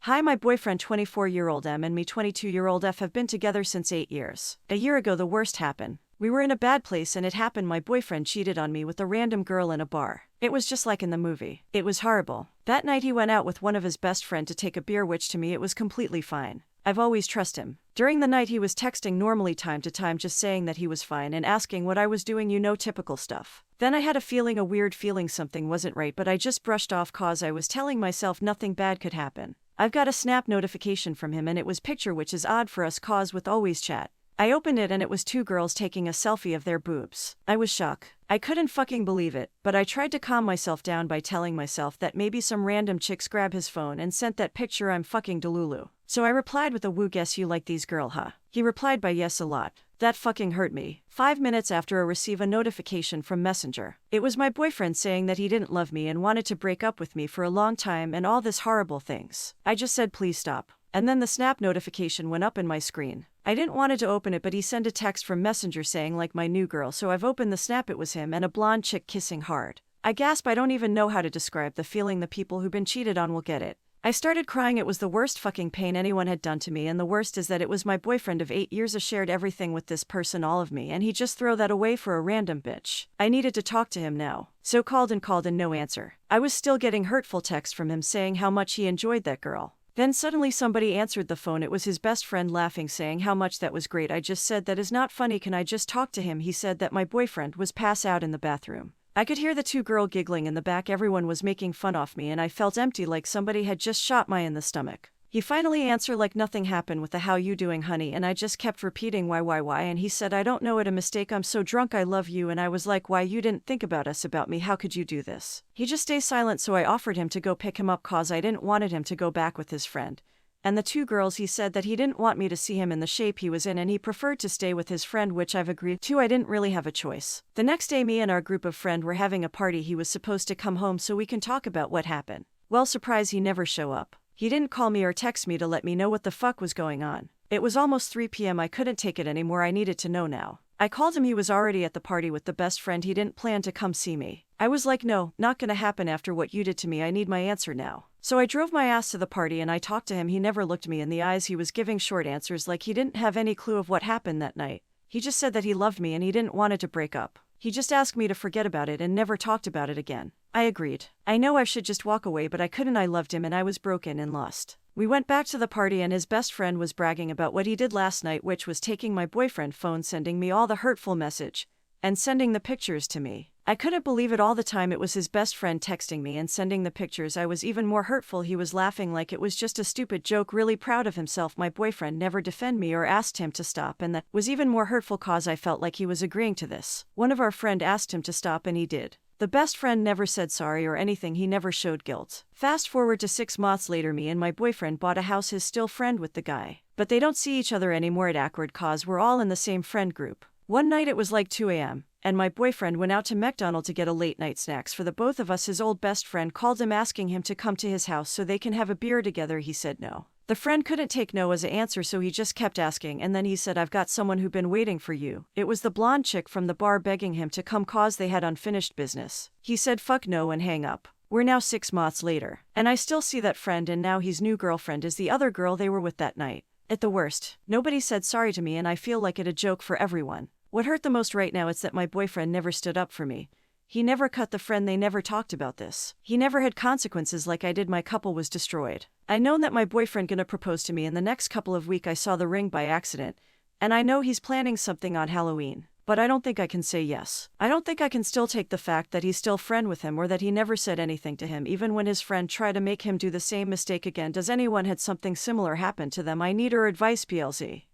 Hi, my boyfriend 24-year-old M and me 22-year-old F have been together since 8 years. A year ago the worst happened. We were in a bad place and it happened. My boyfriend cheated on me with a random girl in a bar. It was just like in the movie. It was horrible. That night he went out with one of his best friend to take a beer, which to me it was completely fine. I've always trusted him. During the night he was texting normally, time to time just saying that he was fine and asking what I was doing, typical stuff. Then I had a weird feeling something wasn't right, but I just brushed off cause I was telling myself nothing bad could happen. I've got a Snap notification from him and it was picture, which is odd for us cause with always chat. I opened it and it was two girls taking a selfie of their boobs. I was shocked. I couldn't fucking believe it, but I tried to calm myself down by telling myself that maybe some random chicks grab his phone and sent that picture. I'm fucking delulu. So I replied with a woo, guess you like these girl, huh? He replied by yes, a lot. That fucking hurt me. 5 minutes after I receive a notification from Messenger. It was my boyfriend saying that he didn't love me and wanted to break up with me for a long time and all this horrible things. I just said please stop. And then the Snap notification went up in my screen. I didn't want to open it, but he sent a text from Messenger saying like my new girl, so I've opened the Snap. It was him and a blonde chick kissing hard. I gasp. I don't even know how to describe the feeling. The people who've been cheated on will get it. I started crying. It was the worst fucking pain anyone had done to me, and the worst is that it was my boyfriend of 8 years. I shared everything with this person, all of me, and he just throw that away for a random bitch. I needed to talk to him now. So called and no answer. I was still getting hurtful texts from him saying how much he enjoyed that girl. Then suddenly somebody answered the phone. It was his best friend laughing, saying how much that was great. I just said that is not funny, can I just talk to him? He said that my boyfriend was passed out in the bathroom. I could hear the two girls giggling in the back. Everyone was making fun of me and I felt empty, like somebody had just shot me in the stomach. He finally answered like nothing happened with the how you doing honey, and I just kept repeating why, and he said I don't know, it a mistake, I'm so drunk, I love you. And I was like, why, you didn't think about us, about me, how could you do this? He just stay silent, so I offered him to go pick him up cause I didn't wanted him to go back with his friend. And the two girls, he said that he didn't want me to see him in the shape he was in and he preferred to stay with his friend, which I've agreed to. I didn't really have a choice. The next day me and our group of friends were having a party. He was supposed to come home so we can talk about what happened. Well, surprise, he never show up. He didn't call me or text me to let me know what the fuck was going on. It was almost 3 p.m. I couldn't take it anymore. I needed to know now. I called him. He was already at the party with the best friend. He didn't plan to come see me. I was like, no, not gonna happen after what you did to me. I need my answer now. So I drove my ass to the party and I talked to him. He never looked me in the eyes. He was giving short answers like he didn't have any clue of what happened that night. He just said that he loved me and he didn't want it to break up. He just asked me to forget about it and never talked about it again. I agreed. I know I should just walk away, but I couldn't. I loved him and I was broken and lost. We went back to the party and his best friend was bragging about what he did last night, which was taking my boyfriend's phone, sending me all the hurtful message, and sending the pictures to me. I couldn't believe it all the time. It was his best friend texting me and sending the pictures. I was even more hurtful. He was laughing like it was just a stupid joke, really proud of himself. My boyfriend never defended me or asked him to stop, and that was even more hurtful cause I felt like he was agreeing to this. One of our friend asked him to stop and he did. The best friend never said sorry or anything. He never showed guilt. Fast forward to 6 months later, me and my boyfriend bought a house. His still friend with the guy, but they don't see each other anymore. It awkward cause we're all in the same friend group. One night it was like 2 a.m. and my boyfriend went out to McDonald's to get a late night snacks for the both of us. His old best friend called him asking him to come to his house so they can have a beer together. He said no. The friend couldn't take no as an answer, so he just kept asking, and then he said, I've got someone who been waiting for you. It was the blonde chick from the bar begging him to come cause they had unfinished business. He said fuck no and hang up. We're now 6 months later, and I still see that friend, and now his new girlfriend is the other girl they were with that night. At the worst, nobody said sorry to me and I feel like it a joke for everyone. What hurt the most right now is that my boyfriend never stood up for me. He never cut the friend. They never talked about this. He never had consequences like I did. My couple was destroyed. I known that my boyfriend gonna propose to me in the next couple of weeks. I saw the ring by accident, and I know he's planning something on Halloween, but I don't think I can say yes. I don't think I can still take the fact that he's still friend with him or that he never said anything to him even when his friend tried to make him do the same mistake again. Does anyone had something similar happen to them? I need her advice, PLZ.